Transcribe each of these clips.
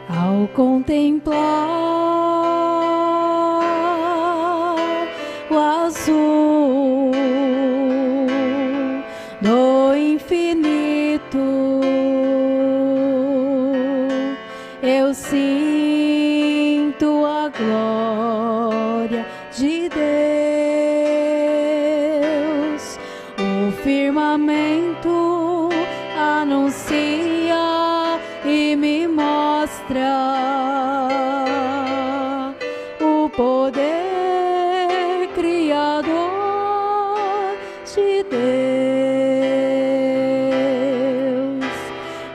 Ao contemplar o azul do infinito, eu sinto a glória de Deus. O firmamento anuncia e me mostra o poder criador de Deus.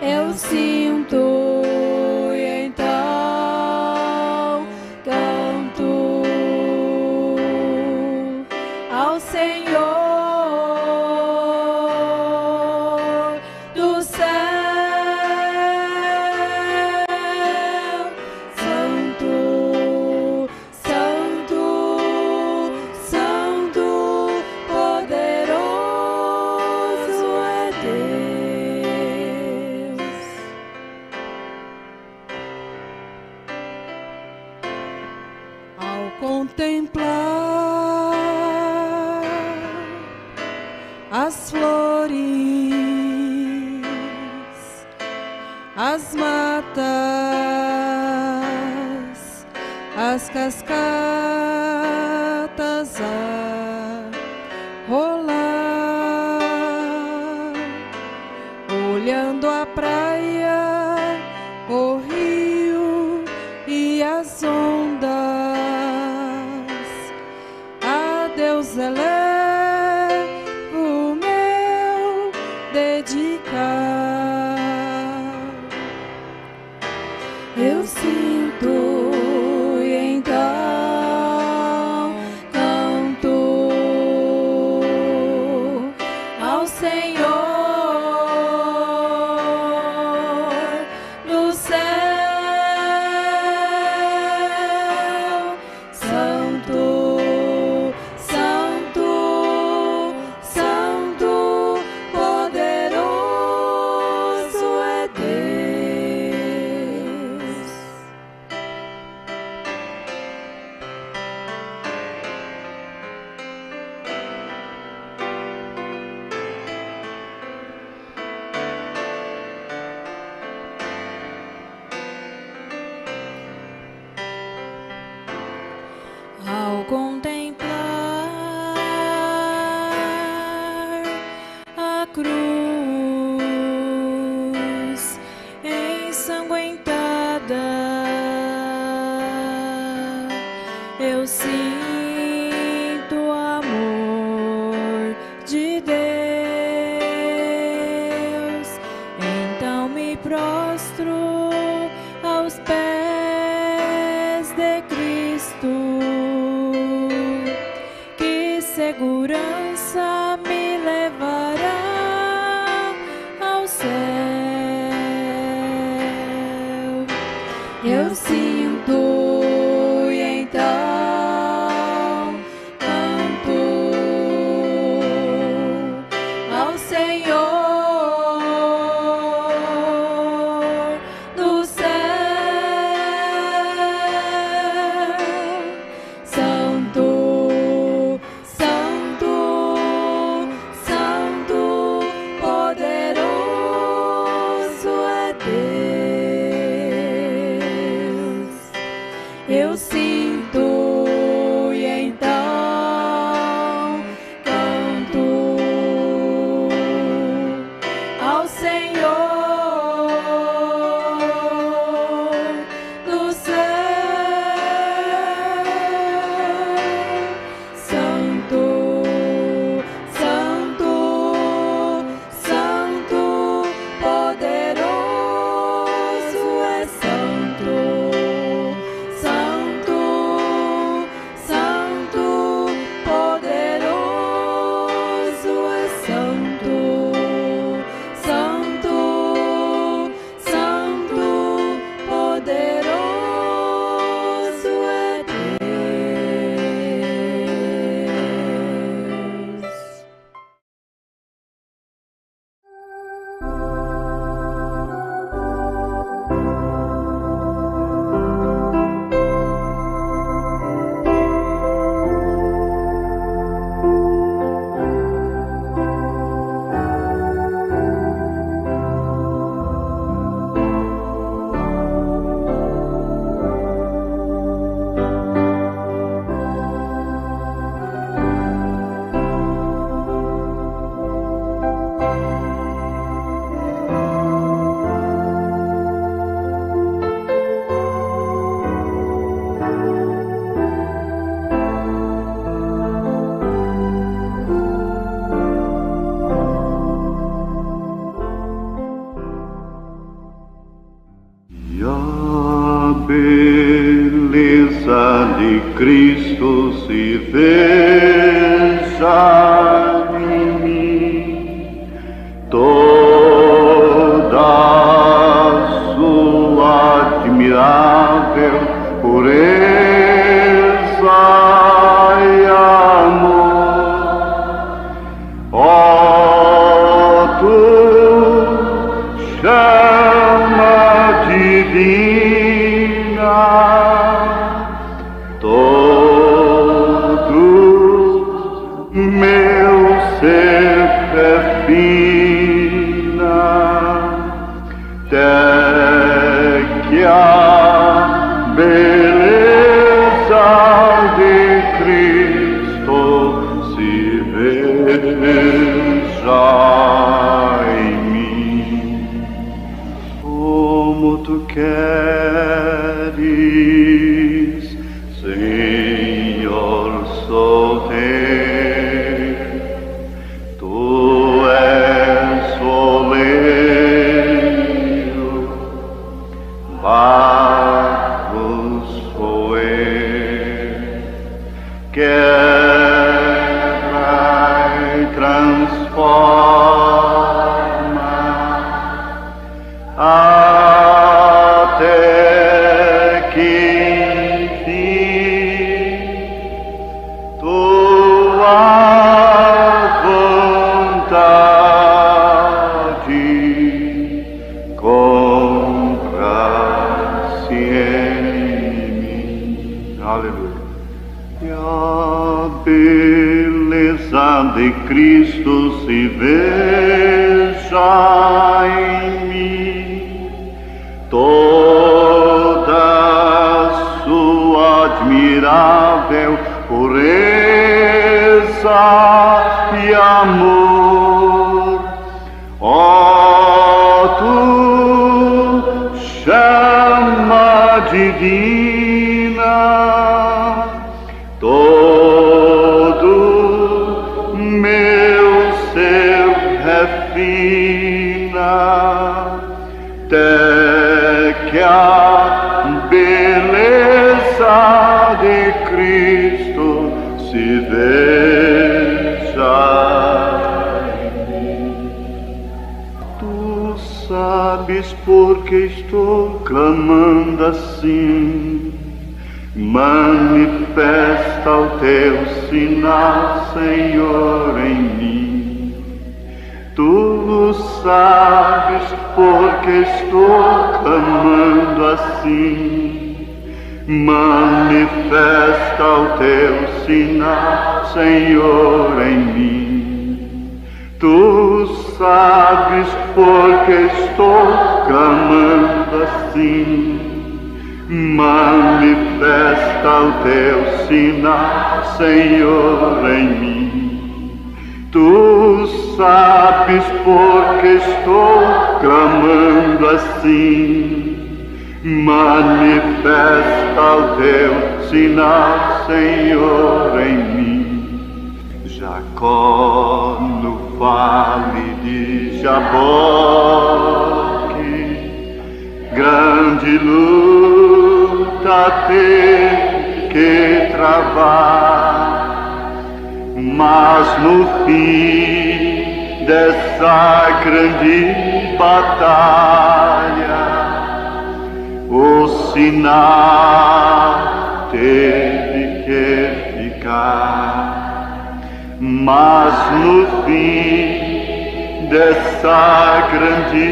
Eu sinto e então canto ao Senhor do céu. Santo, Santo, Santo, poderoso é Deus. Ao contemplar as flores, as matas, as cascatas a rolar, olhando a praia, o rio e as ondas, a Deus elevo o meu dedicar. Eu sinto e então canto ao Senhor no céu. Santo, Santo, Santo, poderoso é Deus. Ao contemplar a cruz ensanguentada, eu sinto o amor de Deus. Então me prostro aos pés de Cristo. Que segurança me levará ao céu. Eu sinto e então canto ao Senhor do céu. Santo, Santo, Santo, poderoso é Deus. Eu sinto e então canto ao Senhor do céu. Santo, Santo, Santo, poderoso é Santo, Santo, beleza de Cristo se veja em mim, toda sua admirável pureza e amor. Ó, tu chama divina, todo meu ser refina, até que a beleza de Cristo se veja em mim. Como tu queres, Senhor, sou teu. Tu és oleiro, barro sou eu. Quebra e transforma até que enfim tua vontade compra-se em mim. Aleluia. E a beleza de Cristo se veja em mim, toda sua admirável pureza e amor. Ó, tu chama divina, todo meu ser refina, até que a beleza de Cristo se veja em mim. Tu sabes porque estou clamando assim. Manifesta o teu sinal, Senhor, em mim. Tu sabes porque estou clamando assim. Manifesta o teu sinal, Senhor, em mim. Tu sabes porque estou clamando assim. Manifesta o teu sinal, Senhor, em mim. Tu sabes porque estou clamando assim. Manifesta o teu sinal, Senhor, em mim. Jacó no vale de Jaboque, grande luta teve que travar, mas no fim dessa grande batalha, o sinal teve que ficar. Mas no fim dessa grande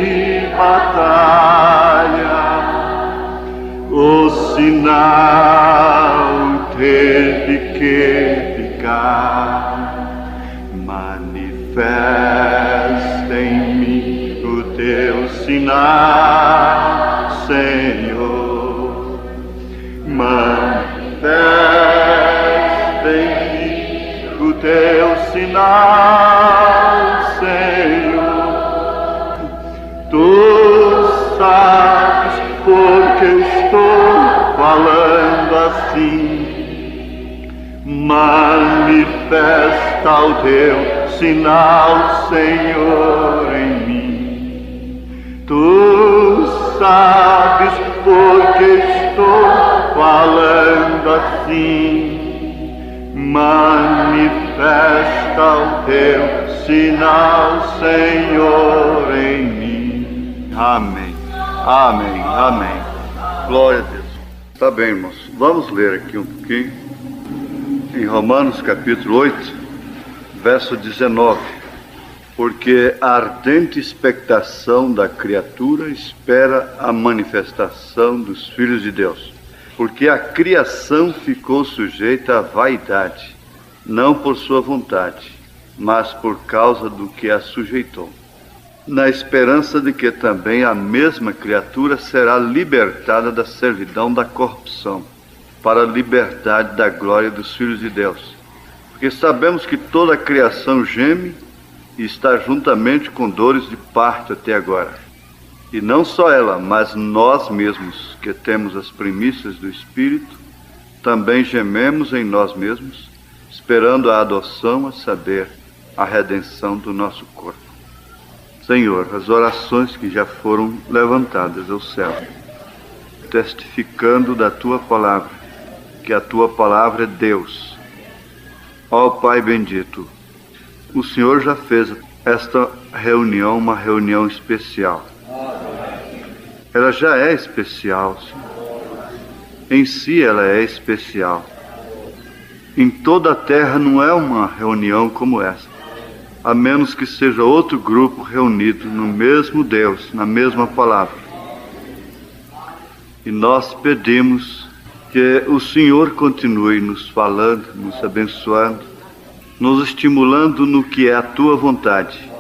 batalha, o sinal teve que ficar. Manifesta em mim o teu sinal, Senhor. Manifesta em mim o teu sinal, Senhor. Tu sabes porque estou falando assim. Manifesta o teu sinal, Senhor, em mim. Tu sabes porque estou falando assim. Manifesta o teu sinal, Senhor, em mim. Amém, amém, amém. Glória a Deus. Tá bem, irmãos, vamos ler aqui um pouquinho em Romanos capítulo 8, verso 19. Porque a ardente expectação da criatura espera a manifestação dos filhos de Deus. Porque a criação ficou sujeita à vaidade, não por sua vontade, mas por causa do que a sujeitou, na esperança de que também a mesma criatura será libertada da servidão da corrupção, para a liberdade da glória dos filhos de Deus. Porque sabemos que toda a criação geme e está juntamente com dores de parto até agora. E não só ela, mas nós mesmos, que temos as primícias do Espírito, também gememos em nós mesmos, esperando a adoção, a saber, a redenção do nosso corpo. Senhor, as orações que já foram levantadas ao céu, testificando da Tua palavra, que a Tua palavra é Deus. Ó Pai bendito, o Senhor já fez esta reunião uma reunião especial. Ela já é especial, Senhor. Em si ela é especial. Em toda a terra não é uma reunião como essa, a menos que seja outro grupo reunido no mesmo Deus, na mesma palavra. E nós pedimos que o Senhor continue nos falando, nos abençoando, nos estimulando no que é a Tua vontade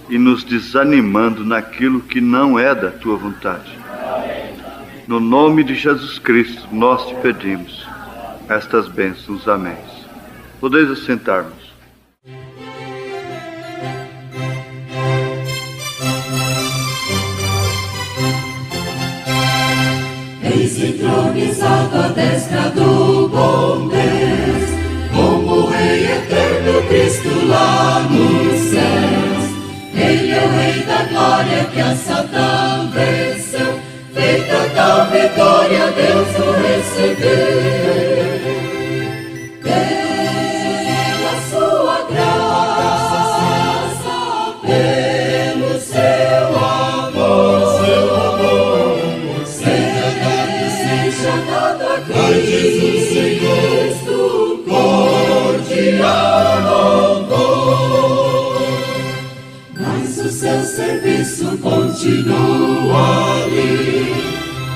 e nos desanimando naquilo que não é da Tua vontade. No nome de Jesus Cristo, nós te pedimos estas bênçãos. Amém. Podeis assentar-nos. Eis entronizado à destra do bom Deus, como Rei eterno Cristo lá nos céus. Ele é o Rei da glória que a Satã venceu, feita tal vitória Deus o recebeu. Pela sua graça, pelo seu amor, seja dado a Cristo, cordial louvor. Mas o seu serviço continua ali,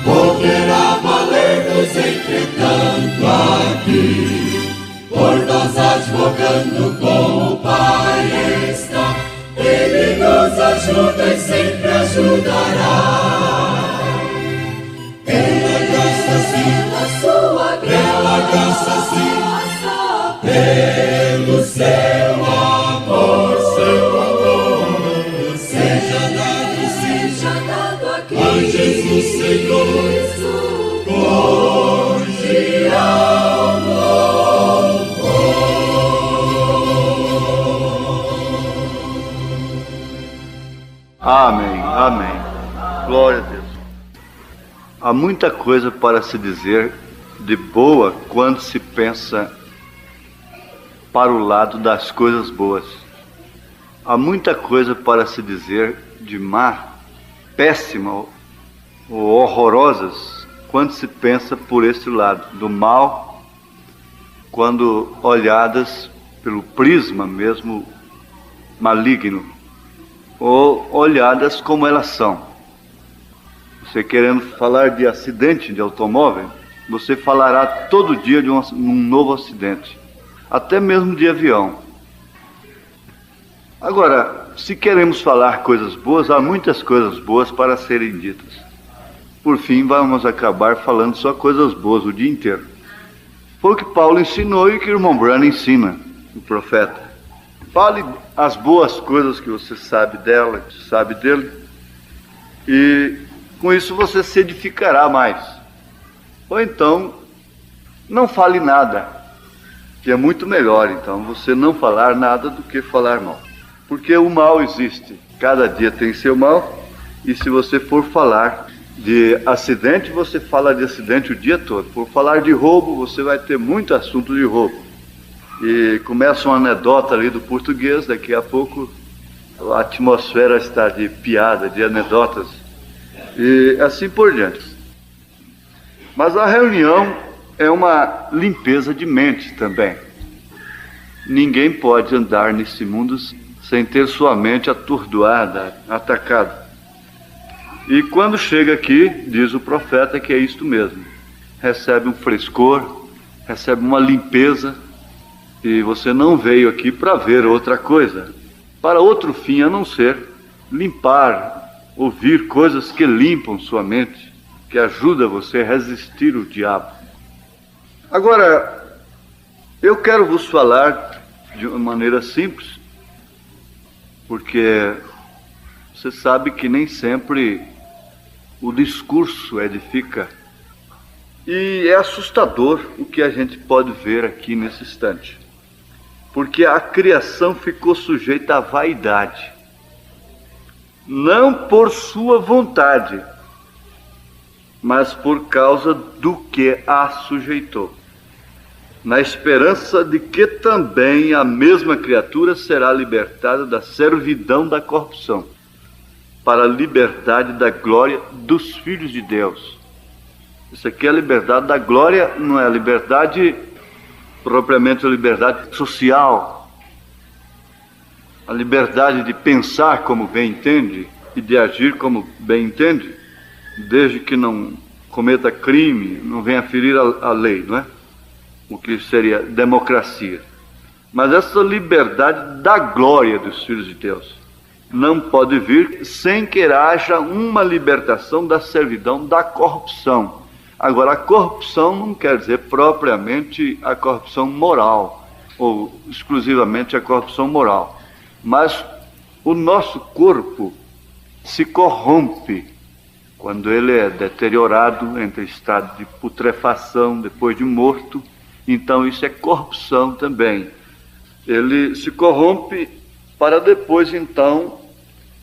poderá valer-nos entretanto aqui. Por nós advogando com o Pai está, Ele nos ajuda e sempre ajudará. Pela graça sim, a sua graça, pelo seu amor, seja dado a Jesus Senhor, cordial louvor. Amém, amém. Glória a Deus. Há muita coisa para se dizer de boa quando se pensa para o lado das coisas boas. Há muita coisa para se dizer de má, péssima ou horrorosas quando se pensa por esse lado, do mal, quando olhadas pelo prisma mesmo maligno, ou olhadas como elas são. Você querendo falar de acidente de automóvel, você falará todo dia de um novo acidente, até mesmo de avião. Agora, se queremos falar coisas boas, há muitas coisas boas para serem ditas. Por fim, vamos acabar falando só coisas boas o dia inteiro. Foi o que Paulo ensinou e o que o irmão Branham ensina, o profeta. Fale as boas coisas que você sabe dela, que você sabe dele, e com isso você se edificará mais. Ou então, não fale nada, que é muito melhor, então, você não falar nada do que falar mal. Porque o mal existe, cada dia tem seu mal, e se você for falar, de acidente, você fala de acidente o dia todo. Por falar de roubo, você vai ter muito assunto de roubo. E começa uma anedota ali do português, daqui a pouco a atmosfera está de piada, de anedotas, e assim por diante. Mas a reunião é uma limpeza de mente também. Ninguém pode andar nesse mundo sem ter sua mente atordoada, atacada. E quando chega aqui, diz o profeta que é isto mesmo. Recebe um frescor, recebe uma limpeza, e você não veio aqui para ver outra coisa, para outro fim a não ser limpar, ouvir coisas que limpam sua mente, que ajudam você a resistir o diabo. Agora, eu quero vos falar de uma maneira simples, porque você sabe que nem sempre o discurso edifica. E é assustador o que a gente pode ver aqui nesse instante. Porque a criação ficou sujeita à vaidade. Não por sua vontade, mas por causa do que a sujeitou. Na esperança de que também a mesma criatura será libertada da servidão da corrupção, para a liberdade da glória dos filhos de Deus. Isso aqui é a liberdade da glória, não é a liberdade propriamente a liberdade social, a liberdade de pensar como bem entende e de agir como bem entende, desde que não cometa crime, não venha ferir a lei, não é? O que seria democracia. Mas essa liberdade da glória dos filhos de Deus não pode vir sem que haja uma libertação da servidão da corrupção. Agora, a corrupção não quer dizer propriamente a corrupção moral, ou exclusivamente a corrupção moral, mas o nosso corpo se corrompe quando ele é deteriorado, entra em estado de putrefação depois de morto. Então isso é corrupção também. Ele se corrompe para depois então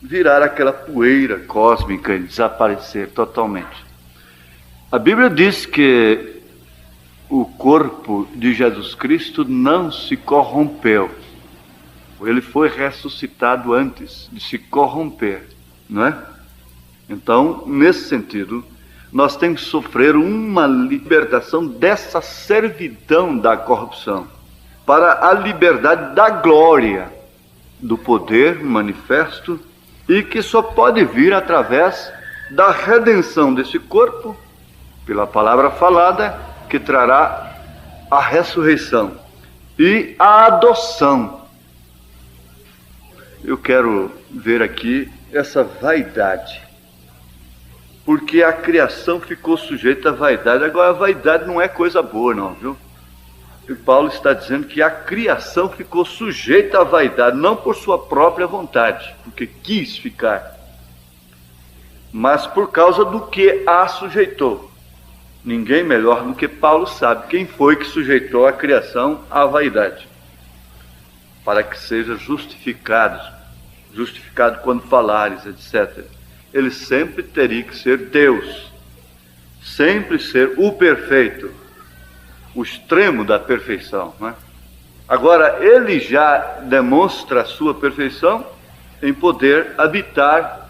virar aquela poeira cósmica e desaparecer totalmente. A Bíblia diz que o corpo de Jesus Cristo não se corrompeu. Ele foi ressuscitado antes de se corromper, não é? Então, nesse sentido, nós temos que sofrer uma libertação dessa servidão da corrupção para a liberdade da glória, do poder manifesto, e que só pode vir através da redenção desse corpo, pela palavra falada, que trará a ressurreição e a adoção. Eu quero ver aqui essa vaidade, porque a criação ficou sujeita à vaidade. Agora, a vaidade não é coisa boa não, viu? E Paulo está dizendo que a criação ficou sujeita à vaidade, não por sua própria vontade, porque quis ficar, mas por causa do que a sujeitou. Ninguém melhor do que Paulo sabe quem foi que sujeitou a criação à vaidade, para que seja justificado quando falares, etc. Ele sempre teria que ser Deus, sempre ser o perfeito, o extremo da perfeição, não é? Agora, ele já demonstra a sua perfeição em poder habitar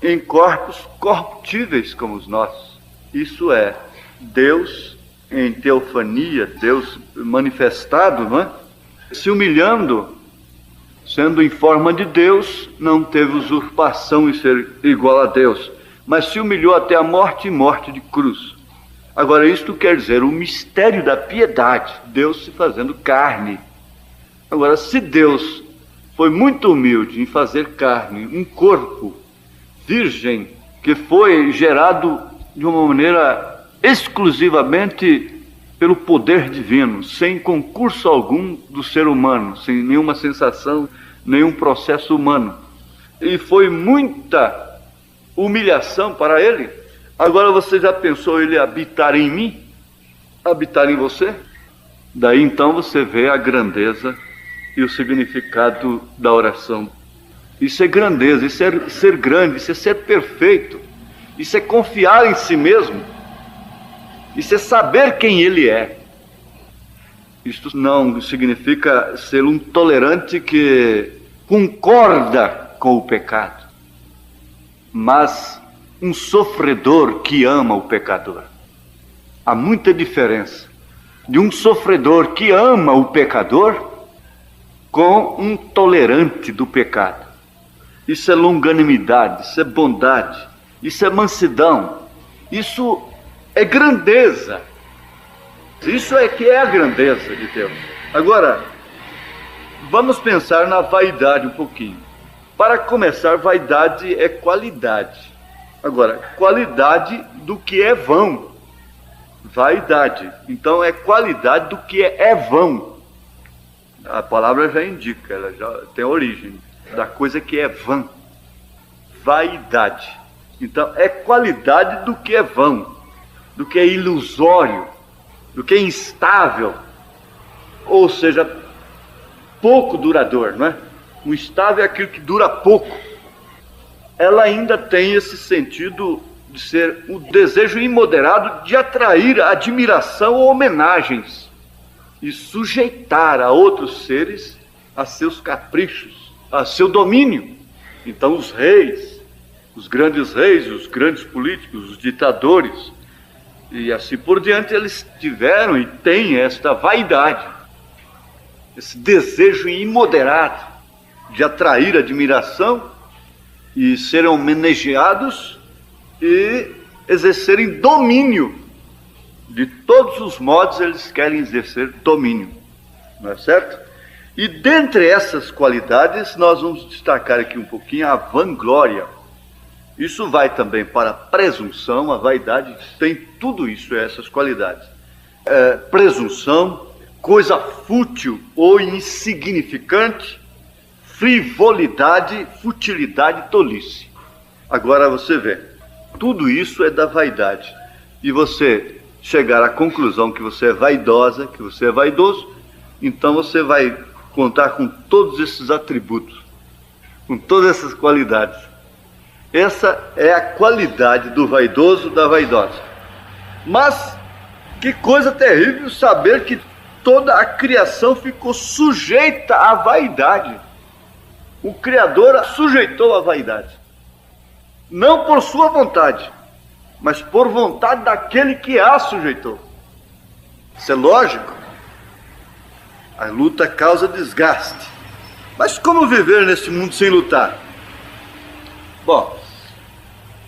em corpos corruptíveis como os nossos. Isso é Deus em teofania, Deus manifestado, não é? Se humilhando, sendo em forma de Deus, não teve usurpação em ser igual a Deus, mas se humilhou até a morte e morte de cruz. Agora, isto quer dizer o mistério da piedade, Deus se fazendo carne. Agora, se Deus foi muito humilde em fazer carne, um corpo virgem, que foi gerado de uma maneira exclusivamente pelo poder divino, sem concurso algum do ser humano, sem nenhuma sensação, nenhum processo humano. E foi muita humilhação para ele. Agora você já pensou ele habitar em mim? Habitar em você? Daí então você vê a grandeza e o significado da oração. Isso é grandeza, isso é ser grande, isso é ser perfeito. Isso é confiar em si mesmo. Isso é saber quem ele é. Isto não significa ser um tolerante que concorda com o pecado, mas um sofredor que ama o pecador. Há muita diferença de um sofredor que ama o pecador com um tolerante do pecado. Isso é longanimidade, isso é bondade, isso é mansidão, isso é grandeza. Isso é que é a grandeza de Deus. Agora, vamos pensar na vaidade um pouquinho. Para começar, vaidade é qualidade. Agora, qualidade do que é vão. Vaidade, então, é qualidade do que é vão. A palavra já indica, ela já tem origem da coisa que é vã. Vaidade. Então, é qualidade do que é vão, do que é ilusório, do que é instável, ou seja, pouco duradouro, não é? O instável é aquilo que dura pouco. Ela ainda tem esse sentido de ser um desejo imoderado de atrair admiração ou homenagens e sujeitar a outros seres a seus caprichos, a seu domínio. Então os reis, os grandes políticos, os ditadores e assim por diante, eles tiveram e têm esta vaidade, esse desejo imoderado de atrair admiração e serem homenageados e exercerem domínio. De todos os modos eles querem exercer domínio, não é certo? E dentre essas qualidades nós vamos destacar aqui um pouquinho a vanglória. Isso vai também para a presunção. A vaidade tem tudo isso, essas qualidades. Presunção, coisa fútil ou insignificante, frivolidade, futilidade, tolice. Agora você vê, tudo isso é da vaidade. E você chegar à conclusão que você é vaidosa, que você é vaidoso, então você vai contar com todos esses atributos, com todas essas qualidades. Essa é a qualidade do vaidoso, da vaidosa. Mas que coisa terrível saber que toda a criação ficou sujeita à vaidade. O Criador a sujeitou à vaidade. Não por sua vontade, mas por vontade daquele que a sujeitou. Isso é lógico. A luta causa desgaste. Mas como viver nesse mundo sem lutar? Bom,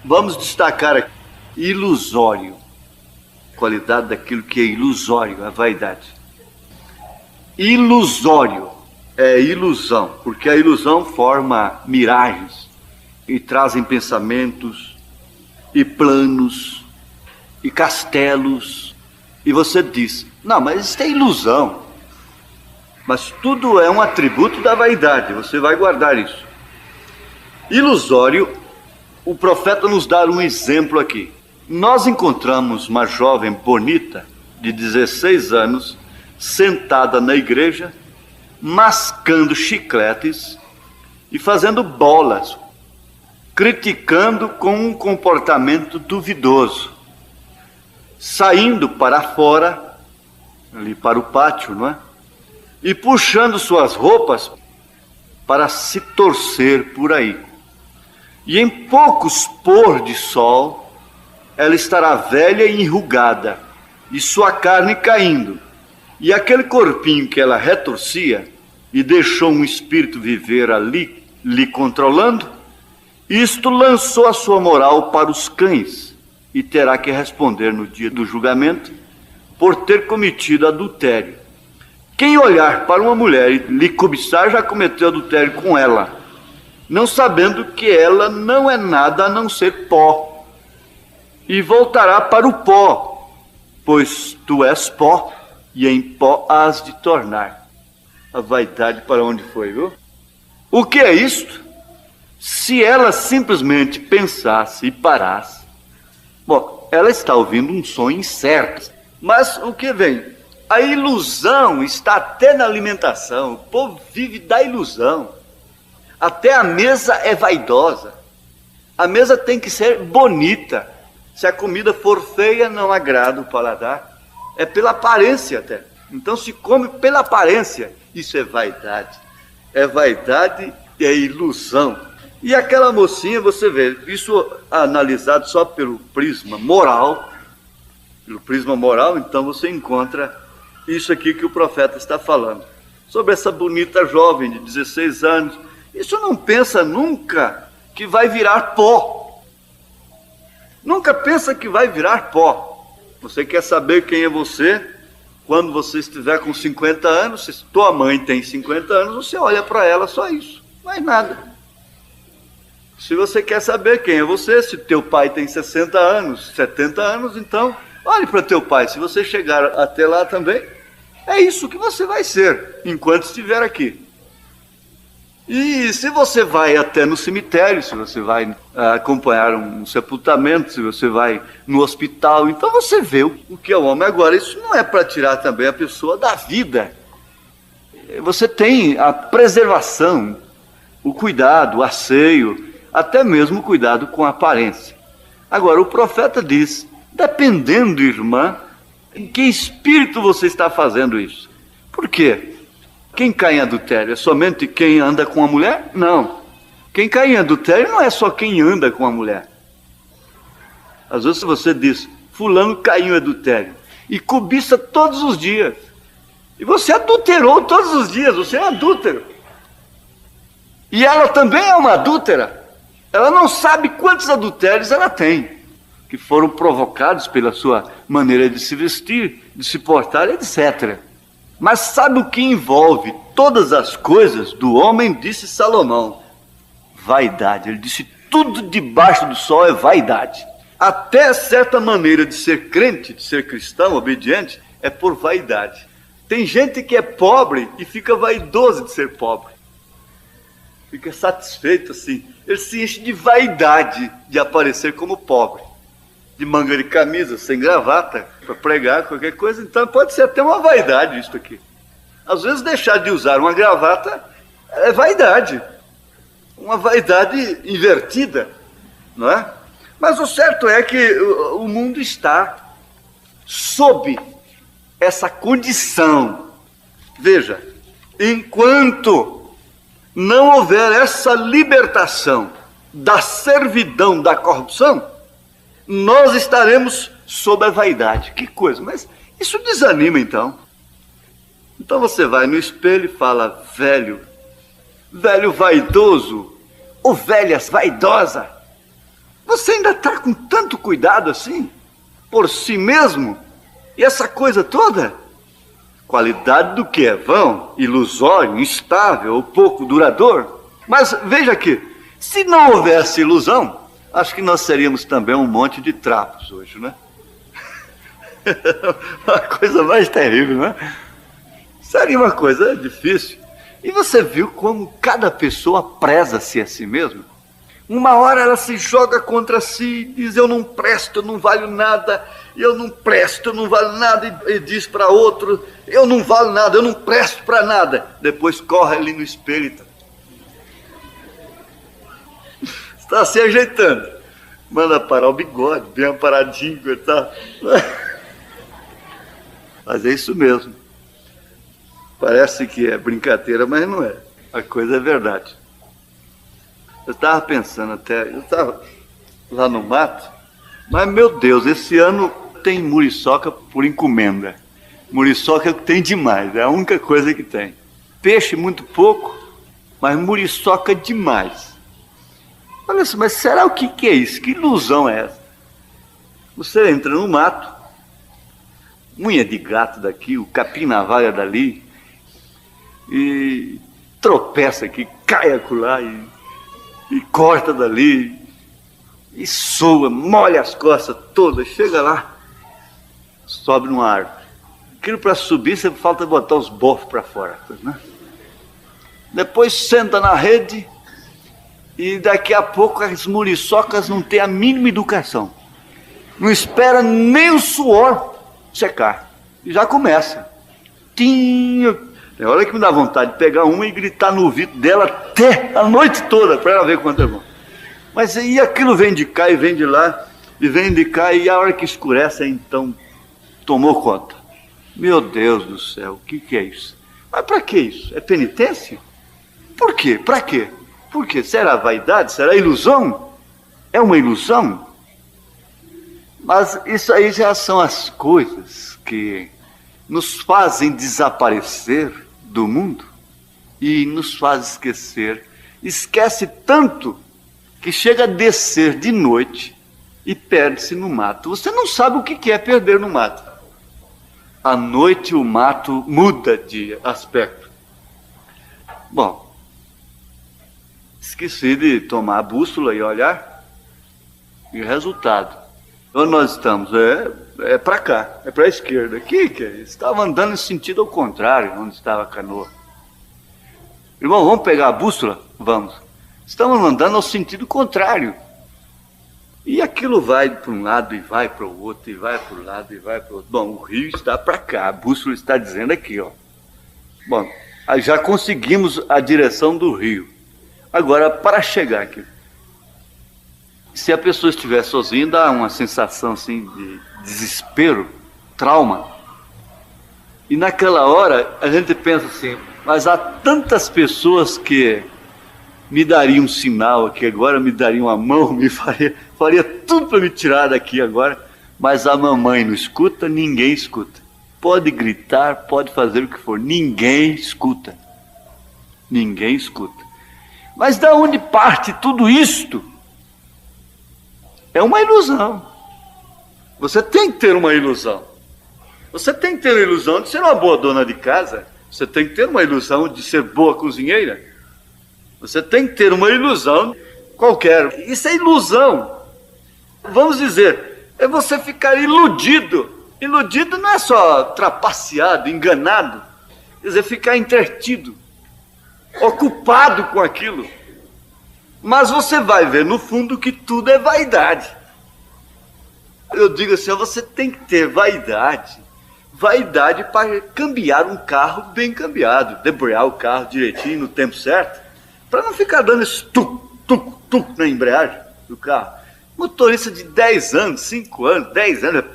vamos destacar aqui ilusório. Qualidade daquilo que é ilusório, a vaidade. Ilusório é ilusão, porque a ilusão forma miragens e trazem pensamentos e planos e castelos. E você diz, não, mas isso é ilusão. Mas tudo é um atributo da vaidade, você vai guardar isso. Ilusório, o profeta nos dá um exemplo aqui. Nós encontramos uma jovem bonita, de 16 anos, sentada na igreja, mascando chicletes e fazendo bolas, criticando com um comportamento duvidoso, saindo para fora, ali para o pátio, não é? E puxando suas roupas para se torcer por aí. E em poucos pôr de sol, ela estará velha e enrugada, e sua carne caindo. E aquele corpinho que ela retorcia e deixou um espírito viver ali, lhe controlando, isto lançou a sua moral para os cães, e terá que responder no dia do julgamento por ter cometido adultério. Quem olhar para uma mulher e lhe cobiçar já cometeu adultério com ela, não sabendo que ela não é nada a não ser pó, e voltará para o pó, pois tu és pó, e em pó hás de tornar. A vaidade para onde foi, viu? O que é isto? Se ela simplesmente pensasse e parasse, bom, ela está ouvindo um sonho incerto, mas o que vem? A ilusão está até na alimentação, o povo vive da ilusão. Até a mesa é vaidosa. A mesa tem que ser bonita. Se a comida for feia, não agrada o paladar. É pela aparência até. Então se come pela aparência. Isso é vaidade. É vaidade e é ilusão. E aquela mocinha, você vê, isso analisado só pelo prisma moral. Pelo prisma moral, então você encontra isso aqui que o profeta está falando. Sobre essa bonita jovem de 16 anos. Isso não pensa nunca que vai virar pó. Nunca pensa que vai virar pó. Você quer saber quem é você? Quando você estiver com 50 anos, se tua mãe tem 50 anos, você olha para ela, só isso. Mais nada. Se você quer saber quem é você, se teu pai tem 60 anos, 70 anos, então olhe para teu pai. Se você chegar até lá também, é isso que você vai ser, enquanto estiver aqui. E se você vai até no cemitério, se você vai acompanhar um sepultamento, se você vai no hospital, então você vê o que é o homem. Agora, isso não é para tirar também a pessoa da vida. Você tem a preservação, o cuidado, o asseio, até mesmo o cuidado com a aparência. Agora, o profeta diz, dependendo, irmã, em que espírito você está fazendo isso. Por quê? Quem cai em adultério é somente quem anda com a mulher? Não. Quem cai em adultério não é só quem anda com a mulher. Às vezes você diz, fulano caiu em adultério, e cobiça todos os dias. E você adulterou todos os dias, você é adúltero. E ela também é uma adúltera. Ela não sabe quantos adultérios ela tem, que foram provocados pela sua maneira de se vestir, de se portar, etc. Mas sabe o que envolve todas as coisas do homem, disse Salomão? Vaidade. Ele disse, tudo debaixo do sol é vaidade. Até certa maneira de ser crente, de ser cristão, obediente, é por vaidade. Tem gente que é pobre e fica vaidoso de ser pobre. Fica satisfeito assim. Ele se enche de vaidade de aparecer como pobre. De manga de camisa, sem gravata, para pregar qualquer coisa. Então pode ser até uma vaidade isso aqui. Às vezes deixar de usar uma gravata é vaidade. Uma vaidade invertida, não é? Mas o certo é que o mundo está sob essa condição. Veja, enquanto não houver essa libertação da servidão da corrupção, nós estaremos sob a vaidade. Que coisa, mas isso desanima então. Então você vai no espelho e fala, velho vaidoso, ou velha vaidosa, você ainda está com tanto cuidado assim, por si mesmo, e essa coisa toda? Qualidade do que é vão, ilusório, instável, ou pouco duradouro. Mas veja aqui, se não houvesse ilusão, acho que nós seríamos também um monte de trapos hoje, né? Uma coisa mais terrível, né? Seria uma coisa difícil. E você viu como cada pessoa preza-se a si mesma? Uma hora ela se joga contra si, diz, eu não presto, eu não valho nada, eu não presto, eu não valho nada, e diz para outro, eu não valho nada, eu não presto para nada. Depois corre ali no espelho e está se ajeitando, manda parar o bigode, bem aparadinho e tal. Mas é isso mesmo. Parece que é brincadeira, mas não é. A coisa é verdade. Eu estava pensando até, eu estava lá no mato, mas meu Deus, esse ano tem muriçoca por encomenda. Muriçoca tem demais, é a única coisa que tem. Peixe muito pouco, mas muriçoca demais. Olha assim, mas será o que é isso? Que ilusão é essa? Você entra no mato, unha de gato daqui, o capim na vaga dali, e tropeça aqui, cai acolá e corta dali, e soa, molha as costas todas, chega lá, sobe numa árvore. Aquilo para subir, você falta botar os bofos para fora, né? Depois senta na rede, e daqui a pouco as muriçocas não têm a mínima educação. Não espera nem o suor secar. E já começa. Tinha. Tem hora que me dá vontade de pegar uma e gritar no ouvido dela até a noite toda, para ela ver quanto é bom. Mas e aquilo vem de cá e vem de lá, e vem de cá, e a hora que escurece, então tomou conta. Meu Deus do céu, o que é isso? Mas para que isso? É penitência? Por quê? Para quê? Por quê? Será vaidade? Será ilusão? É uma ilusão? Mas isso aí já são as coisas que nos fazem desaparecer do mundo e nos fazem esquecer. Esquece tanto que chega a descer de noite e perde-se no mato. Você não sabe o que é perder no mato. À noite o mato muda de aspecto. Bom, esqueci de tomar a bússola e olhar. E o resultado. Onde nós estamos? É para cá, é para a esquerda. Que é isso? Estava andando em sentido ao contrário, onde estava a canoa. Irmão, vamos pegar a bússola? Vamos. Estamos andando ao sentido contrário. E aquilo vai para um lado e vai para o outro, e vai para o lado e vai para o outro. Bom, o rio está para cá, a bússola está dizendo aqui, ó. Bom, aí já conseguimos a direção do rio. Agora, para chegar aqui, se a pessoa estiver sozinha, dá uma sensação assim de desespero, trauma. E naquela hora, a gente pensa assim, mas há tantas pessoas que me dariam um sinal aqui agora, me dariam a mão, me faria tudo para me tirar daqui agora, mas a mamãe não escuta, ninguém escuta. Pode gritar, pode fazer o que for, ninguém escuta. Ninguém escuta. Mas da onde parte tudo isto? É uma ilusão. Você tem que ter uma ilusão. Você tem que ter a ilusão de ser uma boa dona de casa. Você tem que ter uma ilusão de ser boa cozinheira. Você tem que ter uma ilusão qualquer. Isso é ilusão. Vamos dizer, é você ficar iludido. Iludido não é só trapaceado, enganado. Quer dizer, ficar entretido, ocupado com aquilo. Mas você vai ver no fundo que tudo é vaidade. Eu digo assim, você tem que ter vaidade. Vaidade para cambiar um carro bem cambiado, debrear o carro direitinho no tempo certo, para não ficar dando esse tuc na embreagem do carro. Motorista de 10 anos, 5 anos, 10 anos,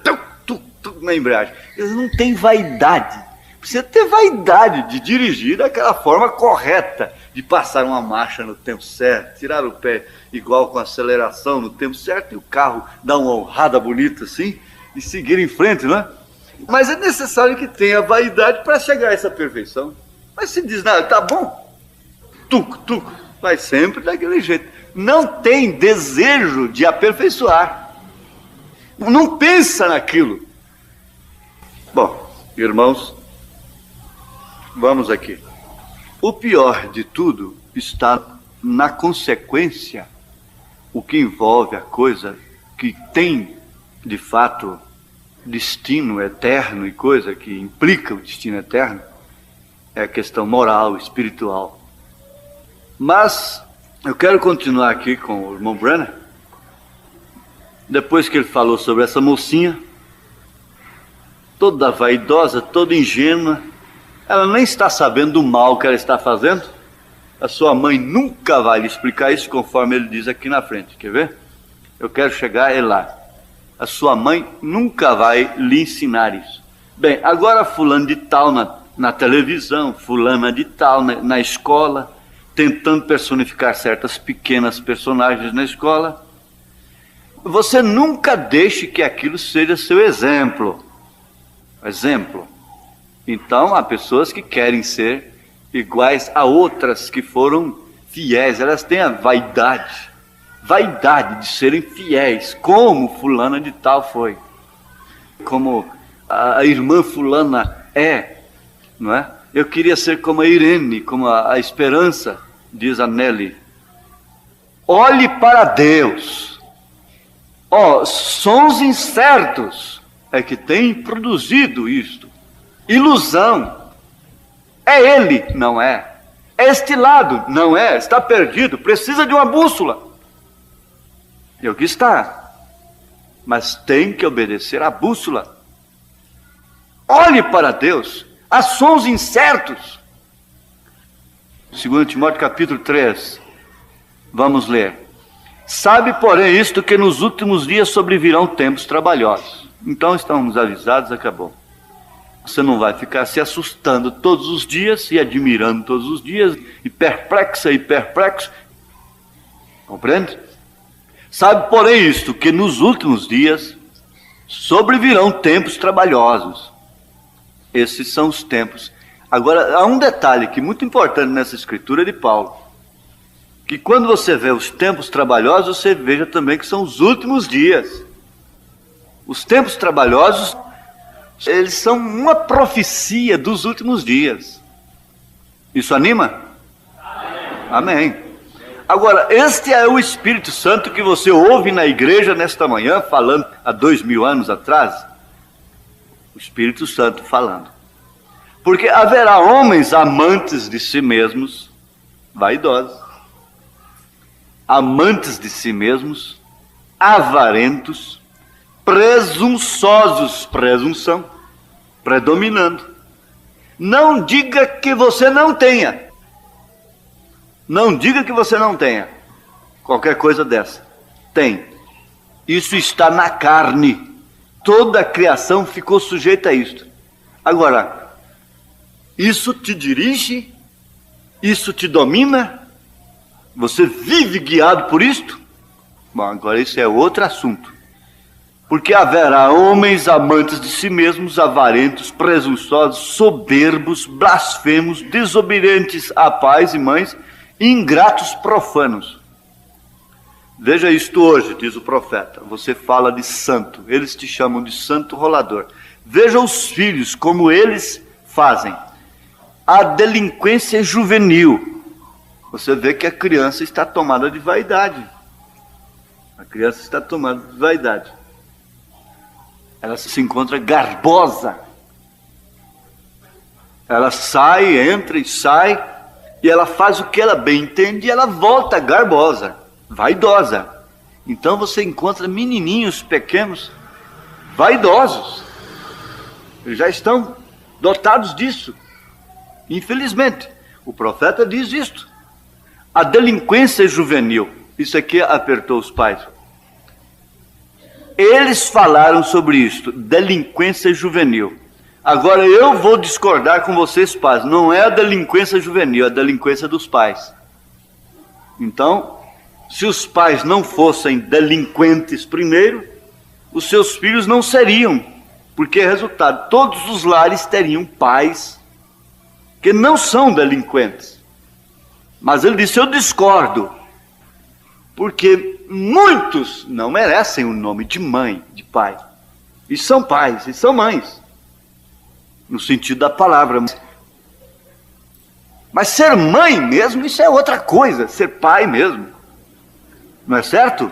tuc na embreagem. Eles não têm vaidade. Precisa ter vaidade de dirigir daquela forma correta, de passar uma marcha no tempo certo, tirar o pé igual com aceleração no tempo certo, e o carro dar uma honrada bonita assim, e seguir em frente, não é? Mas é necessário que tenha vaidade para chegar a essa perfeição. Mas se diz, nada, tá bom, tuc, vai sempre daquele jeito. Não tem desejo de aperfeiçoar. Não pensa naquilo. Bom, irmãos, vamos aqui. O pior de tudo está na consequência, o que envolve a coisa que tem, de fato, destino eterno e coisa que implica o destino eterno, é a questão moral, espiritual. Mas eu quero continuar aqui com o irmão Branham. Depois que ele falou sobre essa mocinha, toda vaidosa, toda ingênua, ela nem está sabendo do mal que ela está fazendo. A sua mãe nunca vai lhe explicar isso, conforme ele diz aqui na frente. Quer ver? Eu quero chegar lá. A sua mãe nunca vai lhe ensinar isso. Bem, agora fulano de tal na televisão, fulana de tal na escola, tentando personificar certas pequenas personagens na escola. Você nunca deixe que aquilo seja seu exemplo. Exemplo. Então, há pessoas que querem ser iguais a outras que foram fiéis. Elas têm a vaidade de serem fiéis, como fulana de tal foi. Como a irmã fulana é, não é? Eu queria ser como a Irene, como a Esperança, diz a Nelly. Olhe para Deus. Sons incertos é que tem produzido isto. Ilusão. É ele, não é. É este lado, não é. Está perdido, precisa de uma bússola. E aqui está. Mas tem que obedecer à bússola. Olhe para Deus. Há sons incertos. 2 Timóteo capítulo 3. Vamos ler. Sabe, porém, isto, que nos últimos dias sobrevirão tempos trabalhosos. Então estamos avisados, acabou. Você não vai ficar se assustando todos os dias e admirando todos os dias, e perplexo. Compreende? Sabe, porém, isto, que nos últimos dias sobrevirão tempos trabalhosos. Esses são os tempos. Agora, há um detalhe que é muito importante nessa escritura de Paulo, que quando você vê os tempos trabalhosos, você veja também que são os últimos dias. Os tempos trabalhosos, eles são uma profecia dos últimos dias. Isso anima? Amém. Agora, este é o Espírito Santo que você ouve na igreja nesta manhã, falando há 2000 anos atrás. O Espírito Santo falando. Porque haverá homens amantes de si mesmos, vaidosos, amantes de si mesmos, avarentos, presunçosos, presunção, predominando. Não diga que você não tenha. Não diga que você não tenha qualquer coisa dessa. Tem. Isso está na carne. Toda a criação ficou sujeita a isto. Agora, isso te dirige? Isso te domina? Você vive guiado por isto? Bom, agora isso é outro assunto. Porque haverá homens amantes de si mesmos, avarentos, presunçosos, soberbos, blasfemos, desobedientes a pais e mães, ingratos, profanos. Veja isto hoje, diz o profeta. Você fala de santo, eles te chamam de santo rolador. Veja os filhos, como eles fazem. A delinquência juvenil. Você vê que a criança está tomada de vaidade. A criança está tomada de vaidade. Ela se encontra garbosa. Ela sai, entra e sai, e ela faz o que ela bem entende e ela volta garbosa, vaidosa. Então você encontra menininhos pequenos, vaidosos. Eles já estão dotados disso. Infelizmente, o profeta diz isto. A delinquência juvenil. Isso aqui apertou os pais. Eles falaram sobre isto, delinquência juvenil. Agora eu vou discordar com vocês, pais. Não é a delinquência juvenil, é a delinquência dos pais. Então, se os pais não fossem delinquentes primeiro, os seus filhos não seriam. Porque, resultado, todos os lares teriam pais que não são delinquentes. Mas ele disse, eu discordo. Porque muitos não merecem o nome de mãe, de pai. E são pais, e são mães. No sentido da palavra. Mas ser mãe mesmo, isso é outra coisa. Ser pai mesmo. Não é certo?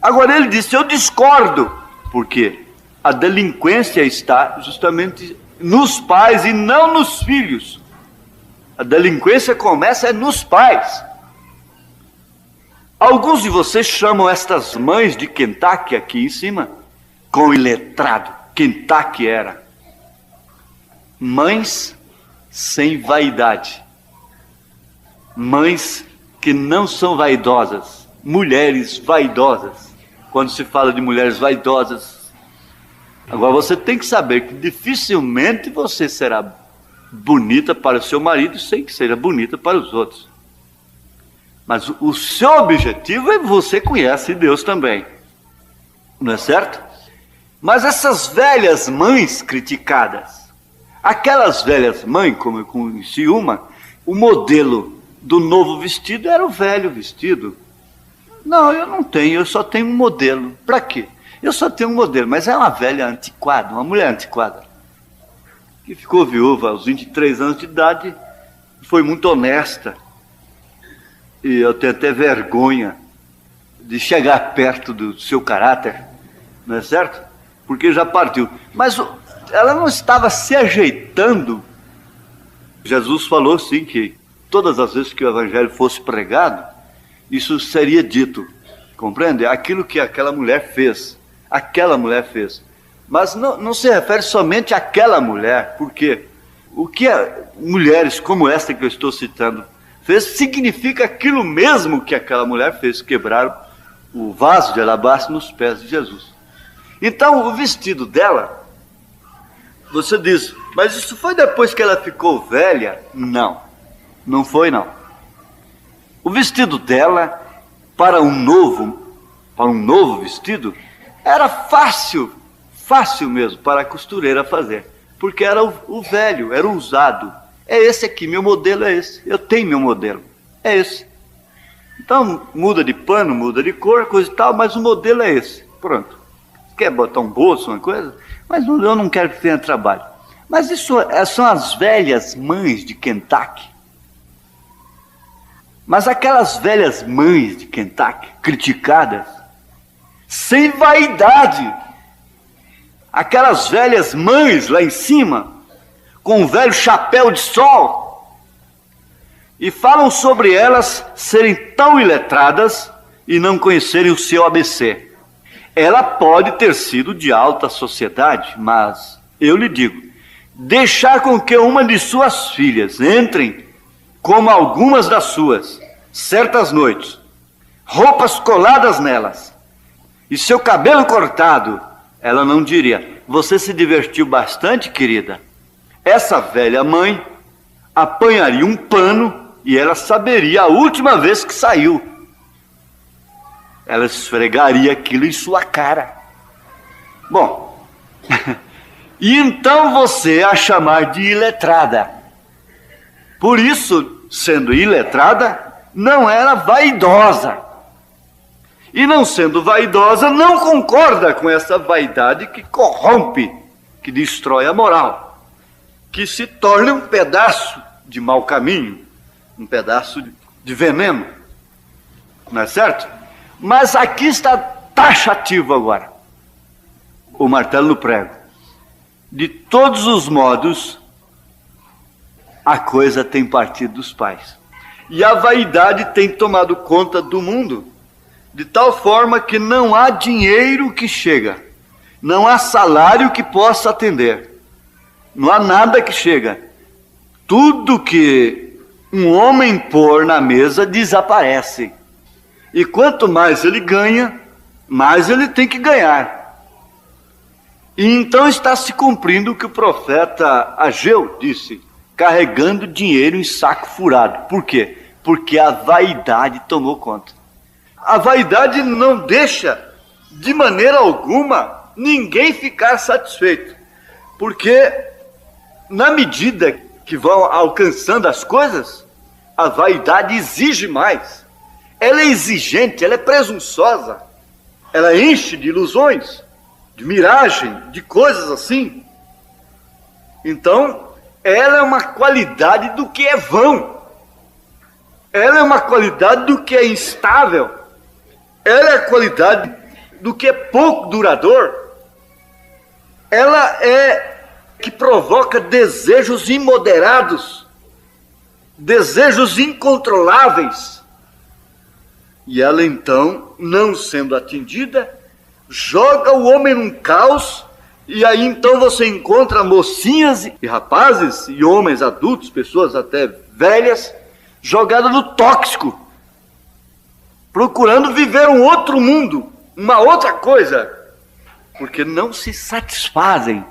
Agora ele disse, eu discordo. Por quê? A delinquência está justamente nos pais e não nos filhos. A delinquência começa nos pais. Alguns de vocês chamam estas mães de Kentucky aqui em cima, com iletrado. Kentucky era. Mães sem vaidade. Mães que não são vaidosas. Mulheres vaidosas. Quando se fala de mulheres vaidosas. Agora você tem que saber que dificilmente você será bonita para o seu marido sem que seja bonita para os outros. Mas o seu objetivo é você conhece Deus também. Não é certo? Mas essas velhas mães criticadas, aquelas velhas mães, como eu conheci uma, o modelo do novo vestido era o velho vestido. Não, eu não tenho, eu só tenho um modelo. Para quê? Eu só tenho um modelo, mas é uma velha antiquada, uma mulher antiquada, que ficou viúva aos 23 anos de idade, foi muito honesta. E eu tenho até vergonha de chegar perto do seu caráter, não é certo? Porque já partiu. Mas ela não estava se ajeitando. Jesus falou sim que todas as vezes que o evangelho fosse pregado, isso seria dito, compreende? Aquilo que aquela mulher fez, Mas não se refere somente àquela mulher, porque o que mulheres como esta que eu estou citando fez, significa aquilo mesmo que aquela mulher fez, quebraram o vaso de alabastro nos pés de Jesus. Então, o vestido dela, você diz, mas isso foi depois que ela ficou velha? Não, não foi não. O vestido dela, para um novo vestido, era fácil mesmo para a costureira fazer, porque era o velho, era o usado. É esse aqui, meu modelo é esse, eu tenho meu modelo, é esse. Então, muda de pano, muda de cor, coisa e tal, mas o modelo é esse, pronto. Quer botar um bolso, uma coisa? Mas eu não quero que tenha trabalho. Mas isso são as velhas mães de Kentucky. Mas aquelas velhas mães de Kentucky, criticadas, sem vaidade, aquelas velhas mães lá em cima, com um velho chapéu de sol, e falam sobre elas serem tão iletradas e não conhecerem o seu ABC. Ela pode ter sido de alta sociedade, mas eu lhe digo, deixar com que uma de suas filhas entrem, como algumas das suas, certas noites, roupas coladas nelas, e seu cabelo cortado, ela não diria, você se divertiu bastante, querida? Essa velha mãe apanharia um pano e ela saberia a última vez que saiu. Ela esfregaria aquilo em sua cara. Bom, e então você a chamar de iletrada. Por isso, sendo iletrada, não era vaidosa. E não sendo vaidosa, não concorda com essa vaidade que corrompe, que destrói a moral, que se torna um pedaço de mau caminho, um pedaço de veneno. Não é certo? Mas aqui está taxativo agora, o martelo no prego. De todos os modos, a coisa tem partido dos pais. E a vaidade tem tomado conta do mundo, de tal forma que não há dinheiro que chega, não há salário que possa atender, não há nada que chega. Tudo que um homem pôr na mesa desaparece. E quanto mais ele ganha, mais ele tem que ganhar. E então está se cumprindo o que o profeta Ageu disse, carregando dinheiro em saco furado. Por quê? Porque a vaidade tomou conta. A vaidade não deixa, de maneira alguma, ninguém ficar satisfeito. Porque, na medida que vão alcançando as coisas, a vaidade exige mais. Ela é exigente, ela é presunçosa, ela enche de ilusões, de miragem, de coisas assim. Então, ela é uma qualidade do que é vão, ela é uma qualidade do que é instável, ela é a qualidade do que é pouco duradouro, ela é que provoca desejos imoderados, desejos incontroláveis. E ela então, não sendo atendida, joga o homem num caos, e aí então você encontra mocinhas e rapazes, e homens adultos, pessoas até velhas, jogadas no tóxico, procurando viver um outro mundo, uma outra coisa, porque não se satisfazem.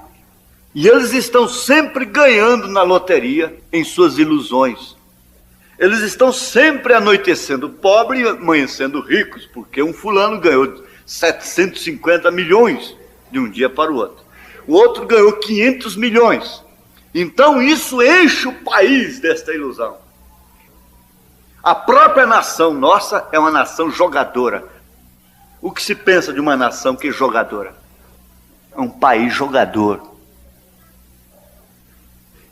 E eles estão sempre ganhando na loteria em suas ilusões. Eles estão sempre anoitecendo pobres e amanhecendo ricos, porque um fulano ganhou 750 milhões de um dia para o outro. O outro ganhou 500 milhões. Então isso enche o país desta ilusão. A própria nação nossa é uma nação jogadora. O que se pensa de uma nação que é jogadora? É um país jogador.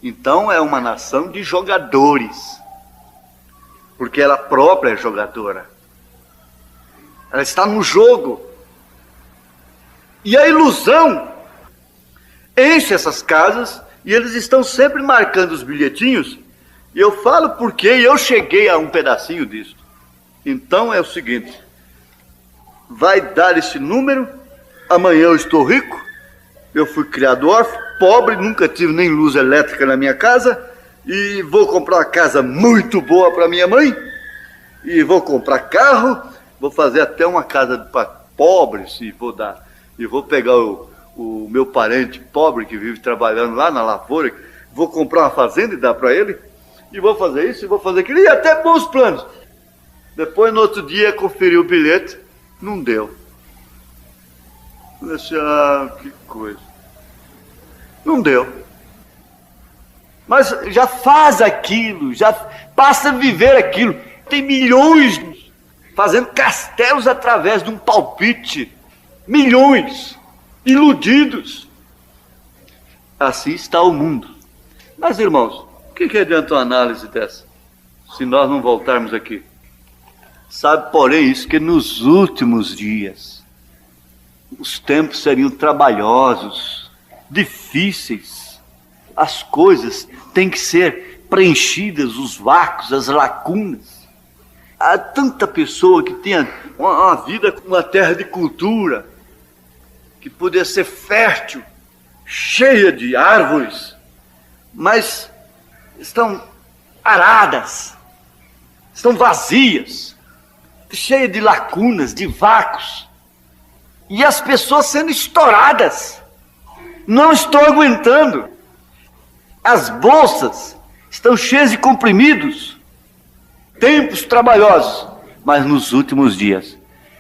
Então é uma nação de jogadores. Porque ela própria é jogadora. Ela está no jogo. E a ilusão enche essas casas e eles estão sempre marcando os bilhetinhos. E eu falo porque eu cheguei a um pedacinho disso. Então é o seguinte: vai dar esse número, amanhã eu estou rico, eu fui criado órfão, pobre, nunca tive nem luz elétrica na minha casa, e vou comprar uma casa muito boa para minha mãe, e vou comprar carro, Vou fazer até uma casa para pobres e vou dar. E vou pegar o meu parente pobre que vive trabalhando lá na lavoura, vou comprar uma fazenda e dar para ele, e vou fazer isso, e vou fazer aquilo, e até bons planos. Depois, no outro dia, conferi o bilhete, não deu. Eu disse, que coisa. Não deu. Mas já faz aquilo, já passa a viver aquilo. Tem milhões fazendo castelos através de um palpite. Milhões iludidos. Assim está o mundo. Mas, irmãos, o que adianta uma análise dessa, se nós não voltarmos aqui? Sabe, porém, isso que nos últimos dias os tempos seriam trabalhosos, difíceis. As coisas têm que ser preenchidas, os vácuos, as lacunas. Há tanta pessoa que tem uma vida com uma terra de cultura, que poderia ser fértil, cheia de árvores, mas estão aradas, estão vazias, cheias de lacunas, de vácuos. E as pessoas sendo estouradas. Não estou aguentando. As bolsas estão cheias de comprimidos. Tempos trabalhosos, mas nos últimos dias.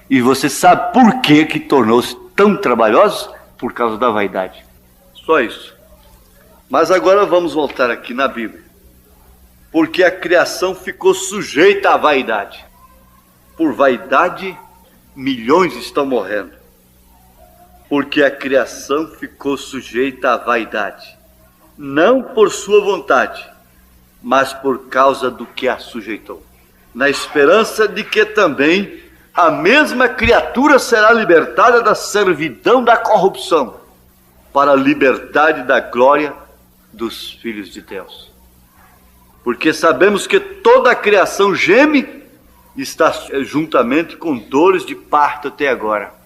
E você sabe por que tornou-se tão trabalhosos? Por causa da vaidade. Só isso. Mas agora vamos voltar aqui na Bíblia. Porque a criação ficou sujeita à vaidade. Por vaidade, milhões estão morrendo. Porque a criação ficou sujeita à vaidade. Não por sua vontade, mas por causa do que a sujeitou. Na esperança de que também a mesma criatura será libertada da servidão da corrupção, para a liberdade da glória dos filhos de Deus. Porque sabemos que toda a criação geme e está juntamente com dores de parto até agora.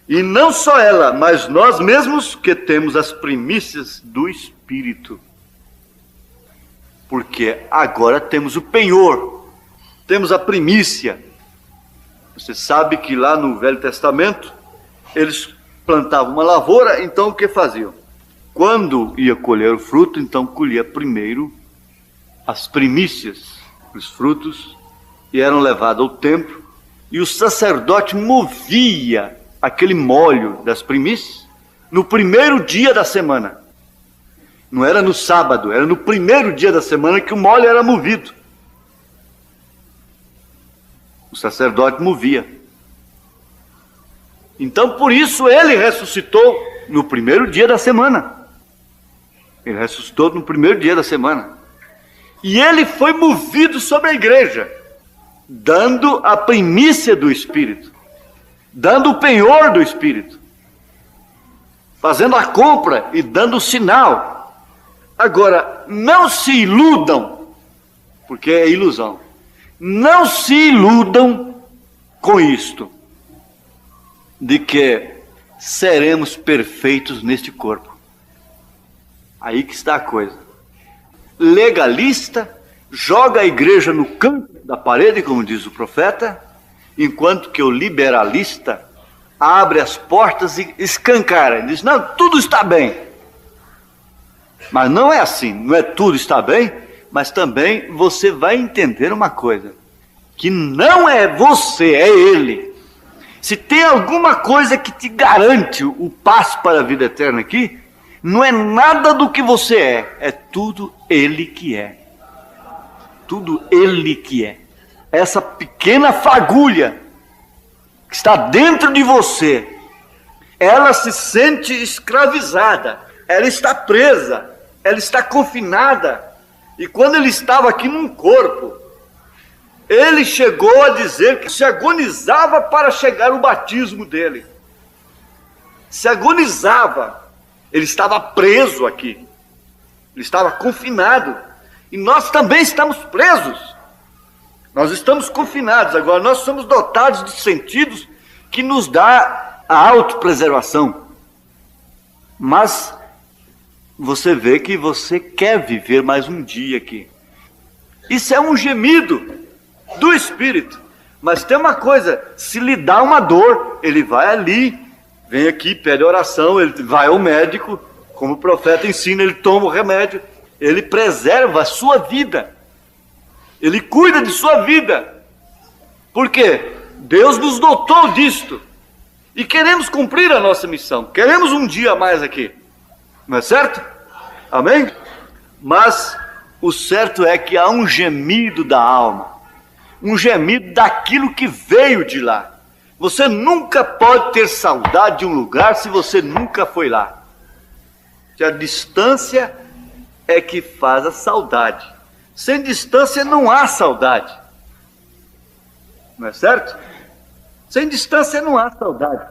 E não só ela, mas nós mesmos que temos as primícias do Espírito. Porque agora temos o penhor, temos a primícia. Você sabe que lá no Velho Testamento, eles plantavam uma lavoura, então o que faziam? Quando ia colher o fruto, então colhia primeiro as primícias, os frutos, e eram levados ao templo, e o sacerdote movia aquele molho das primícias no primeiro dia da semana. Não era no sábado, era no primeiro dia da semana que o molho era movido. O sacerdote movia. Então, por isso, ele ressuscitou no primeiro dia da semana. Ele ressuscitou no primeiro dia da semana. E ele foi movido sobre a igreja, dando a primícia do Espírito, dando o penhor do Espírito, fazendo a compra e dando o sinal. Agora, não se iludam, porque é ilusão. Não se iludam com isto, de que seremos perfeitos neste corpo. Aí que está a coisa. Legalista joga a igreja no canto da parede, como diz o profeta, enquanto que o liberalista abre as portas e escancara. Diz, não, tudo está bem. Mas não é assim, não é tudo está bem, mas também você vai entender uma coisa, que não é você, é ele. Se tem alguma coisa que te garante o passo para a vida eterna aqui, não é nada do que você é tudo ele que é. Tudo ele que é. Essa pequena fagulha que está dentro de você, ela se sente escravizada, ela está presa, ela está confinada. E quando ele estava aqui num corpo, ele chegou a dizer que se agonizava para chegar o batismo dele. Se agonizava. Ele estava preso aqui. Ele estava confinado. E nós também estamos presos. Nós estamos confinados. Agora, nós somos dotados de sentidos que nos dá a autopreservação. Mas você vê que você quer viver mais um dia aqui. Isso é um gemido do Espírito. Mas tem uma coisa, se lhe dá uma dor, ele vai ali, vem aqui, pede oração, ele vai ao médico, como o profeta ensina, ele toma o remédio, ele preserva a sua vida, ele cuida de sua vida. Por quê? Deus nos dotou disto, e queremos cumprir a nossa missão, queremos um dia a mais aqui, não é certo? Amém? Mas o certo é que há um gemido da alma, um gemido daquilo que veio de lá. Você nunca pode ter saudade de um lugar se você nunca foi lá. Que a distância é que faz a saudade. Sem distância não há saudade. Não é certo? Sem distância não há saudade.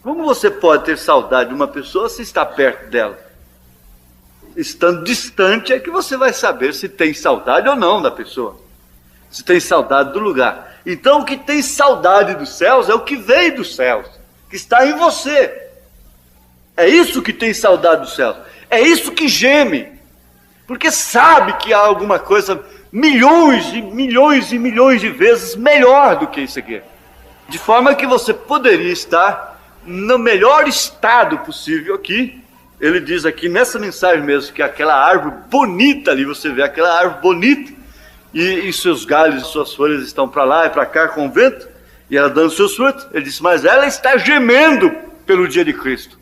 Como você pode ter saudade de uma pessoa se está perto dela? Estando distante é que você vai saber se tem saudade ou não da pessoa. Se tem saudade do lugar. Então o que tem saudade dos céus é o que veio dos céus, que está em você. É isso que tem saudade dos céus. É isso que geme. Porque sabe que há alguma coisa milhões e milhões e milhões de vezes melhor do que isso aqui. De forma que você poderia estar no melhor estado possível aqui. Ele diz aqui nessa mensagem mesmo que aquela árvore bonita ali, você vê aquela árvore bonita, e seus galhos e suas folhas estão para lá e para cá com o vento, e ela dando seus frutos. Ele disse, mas ela está gemendo pelo dia de Cristo.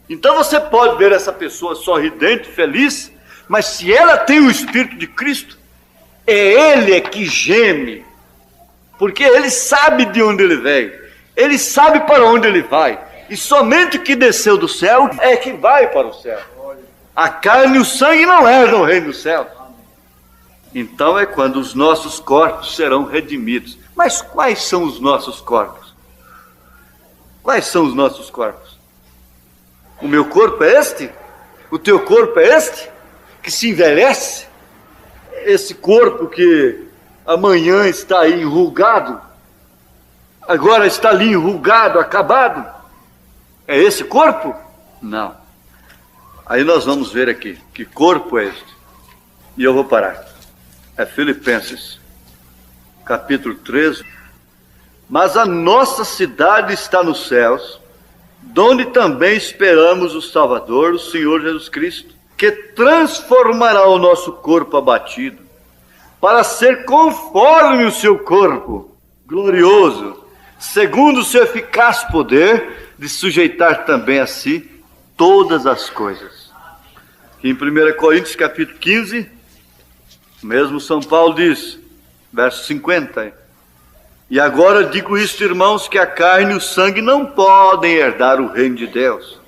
Então você pode ver essa pessoa sorridente, feliz, mas se ela tem o Espírito de Cristo, é Ele que geme, porque Ele sabe de onde Ele veio, Ele sabe para onde Ele vai, e somente o que desceu do céu é que vai para o céu. A carne e o sangue não herdam o reino dos céus. Então é quando os nossos corpos serão redimidos. Mas quais são os nossos corpos? Quais são os nossos corpos? O meu corpo é este? O teu corpo é este? Que se envelhece? Esse corpo que amanhã está aí enrugado, agora está ali enrugado, acabado. É esse corpo? Não. Aí nós vamos ver aqui, que corpo é este? E eu vou parar. É Filipenses, capítulo 13. Mas a nossa cidade está nos céus, donde também esperamos o Salvador, o Senhor Jesus Cristo, que transformará o nosso corpo abatido, para ser conforme o seu corpo glorioso, segundo o seu eficaz poder, de sujeitar também a si todas as coisas. Aqui em 1 Coríntios, capítulo 15, mesmo São Paulo diz, verso 50, e agora digo isto, irmãos, que a carne e o sangue não podem herdar o reino de Deus,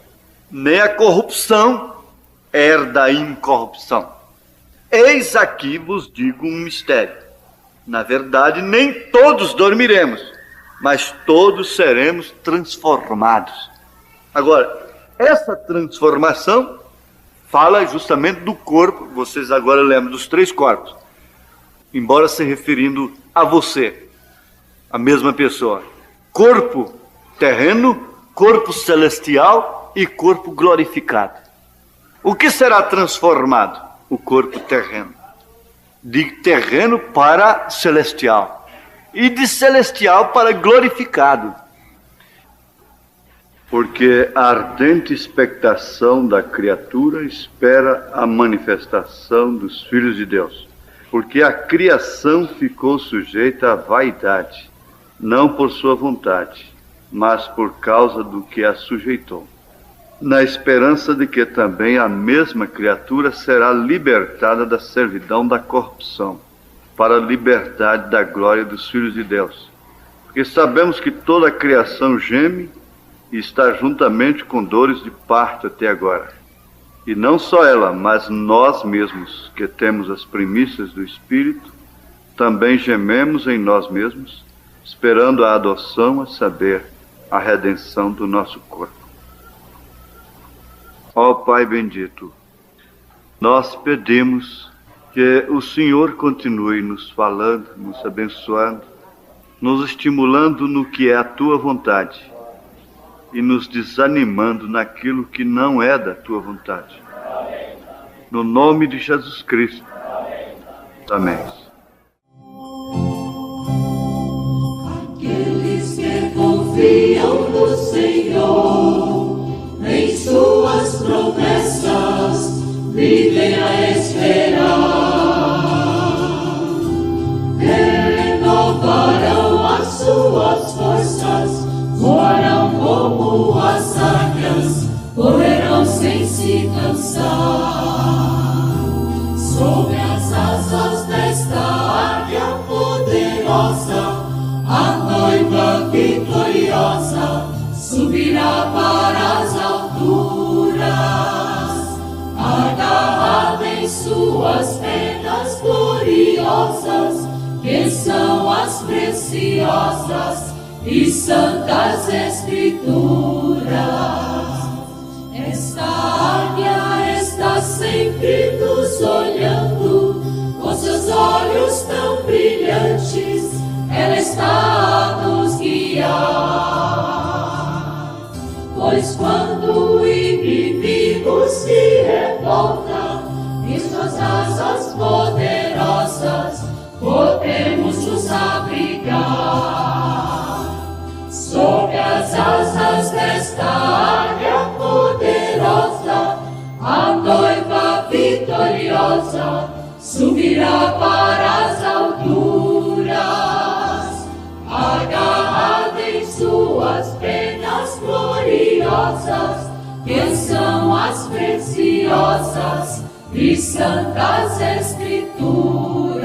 nem a corrupção herda a incorrupção. Eis aqui vos digo um mistério. Na verdade, nem todos dormiremos, mas todos seremos transformados. Agora, essa transformação fala justamente do corpo. Vocês agora lembram dos 3 corpos, embora se referindo a você, a mesma pessoa. Corpo terreno, corpo celestial e corpo glorificado. O que será transformado? O corpo terreno. De terreno para celestial. E de celestial para glorificado. Porque a ardente expectação da criatura espera a manifestação dos filhos de Deus. Porque a criação ficou sujeita à vaidade, não por sua vontade, mas por causa do que a sujeitou, na esperança de que também a mesma criatura será libertada da servidão da corrupção, para a liberdade da glória dos filhos de Deus. Porque sabemos que toda a criação geme e está juntamente com dores de parto até agora. E não só ela, mas nós mesmos, que temos as primícias do Espírito, também gememos em nós mesmos, esperando a adoção, a saber, a redenção do nosso corpo. Ó Pai bendito, nós pedimos que o Senhor continue nos falando, nos abençoando, nos estimulando no que é a Tua vontade e nos desanimando naquilo que não é da Tua vontade. No nome de Jesus Cristo. Amém. forças, vivem a esperar. Renovarão as suas forças, voarão como as águias, correrão sem se cansar. Sob as asas desta águia poderosa, a noiva vitoriosa subirá para as alturas, agarrada em suas penas gloriosas, que são as preciosas e santas escrituras. Esta águia está sempre nos olhando, com seus olhos tão brilhantes, ela está a nos guiar. Pois quando o inimigo se revolta, em suas asas poderosas, podemos nos abrigar. Sob as asas desta águia poderosa, a noiva vitoriosa subirá para as alturas, agarrada em suas penas gloriosas, que são as preciosas e santas escrituras.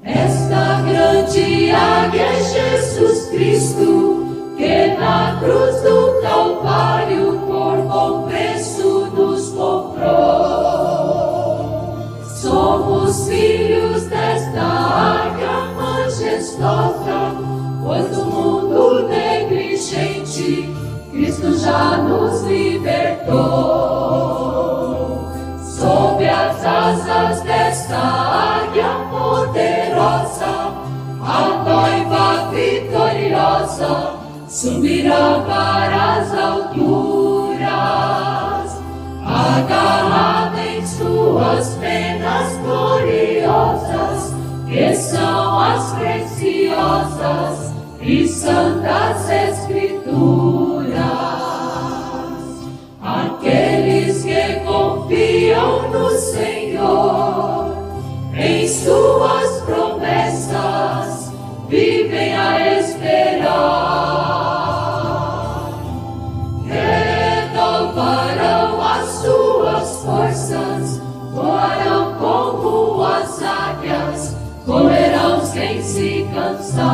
Esta grande águia é Jesus Cristo, que na cruz do Calvário por bom preço nos comprou. Somos filhos desta águia majestosa, pois do mundo negligente Cristo já nos libertou. Sob as asas desta águia poderosa, a noiva vitoriosa subirá para as alturas, agarrada em suas penas gloriosas, que são as preciosas e santas escrituras. Aqueles que confiam no Senhor, em suas promessas, vivem a esperar. Renovarão as suas forças, voarão como as águias, correrão sem se cansar.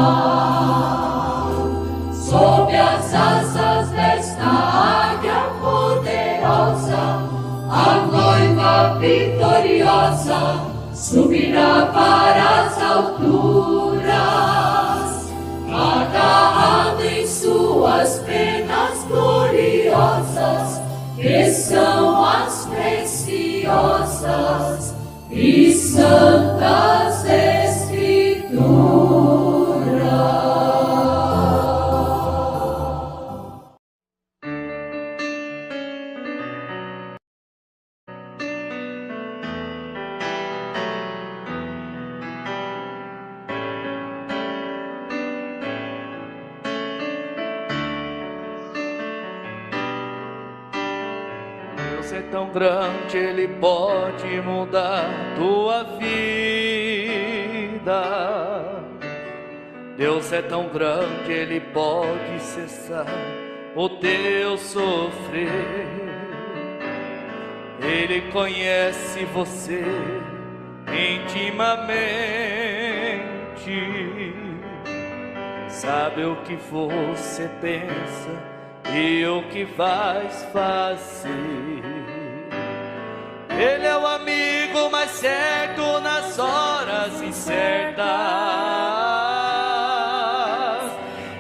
Sob as asas desta águia poderosa, a noiva vitoriosa subirá para as alturas, agarrada em suas penas gloriosas, que são as preciosas e santas escrituras. Deus é tão grande, Ele pode mudar tua vida. Deus é tão grande, Ele pode cessar o teu sofrer. Ele conhece você intimamente, sabe o que você pensa e o que vais fazer. Ele é o amigo mais certo nas horas incertas.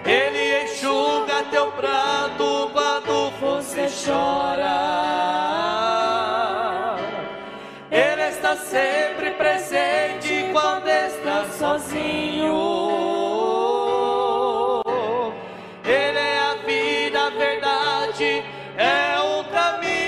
Ele enxuga teu pranto quando você chora. Ele está sempre presente quando está sozinho. É o caminho.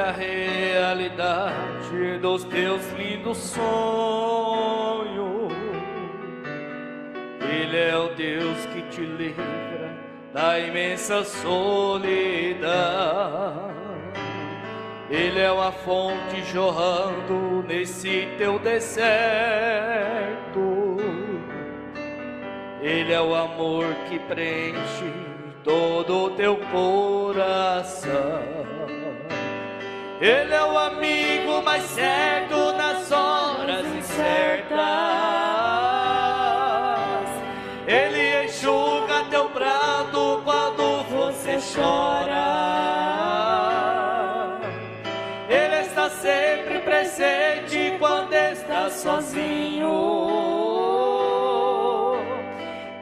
a realidade dos teus lindos sonhos. Ele é o Deus que te livra da imensa solidão. Ele é uma fonte jorrando nesse teu deserto. Ele é o amor que preenche todo o teu coração. Ele é o amigo mais certo nas horas incertas. Ele enxuga teu pranto quando você chora. Ele está sempre presente quando está sozinho.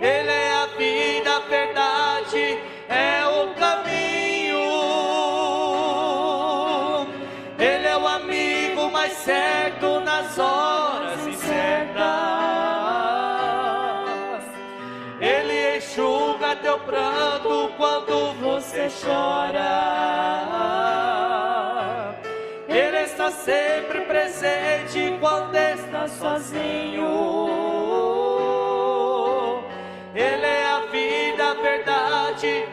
Ele é a vida, a verdade, é o caminho. Ele é o amigo mais certo nas horas incertas. Ele enxuga teu pranto quando você chora. Ele está sempre presente quando está sozinho. Ele é a vida, a verdade,